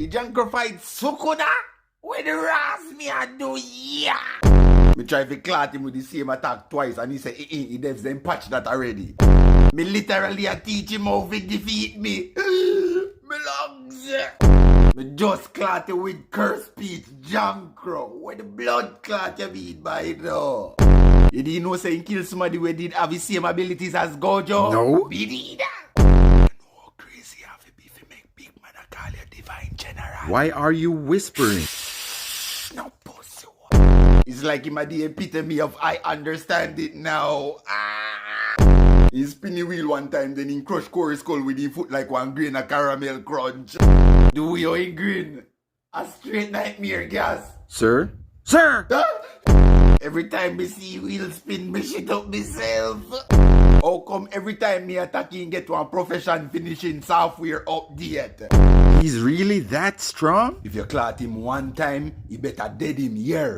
The jungle fight Sukuda? Where the ras me a do, yeah. Me try to clot him with the same attack twice and he say, he devs them patch that already. Me literally a teach him how to defeat me. Me lungs. Me just clot you with curse speech, Jankro. Where the blood clot you mean by it though? You didn't know saying kill somebody who did have the same abilities as Gojo? No. Me did. You know how crazy you have to be if you make big man a call you divine general. Why are you whispering? No pussy. It's like him at the epitome of I understand it now. He spin the wheel one time, then he crush Corey's skull with his foot like one grain of caramel crunch. The way he grin. A straight nightmare gas. Sir? Sir! Every time me see wheel spin, me shit up myself. How come every time me attacking get one profession finishing software update? He's really that strong? If you clot him one time, you better dead him here.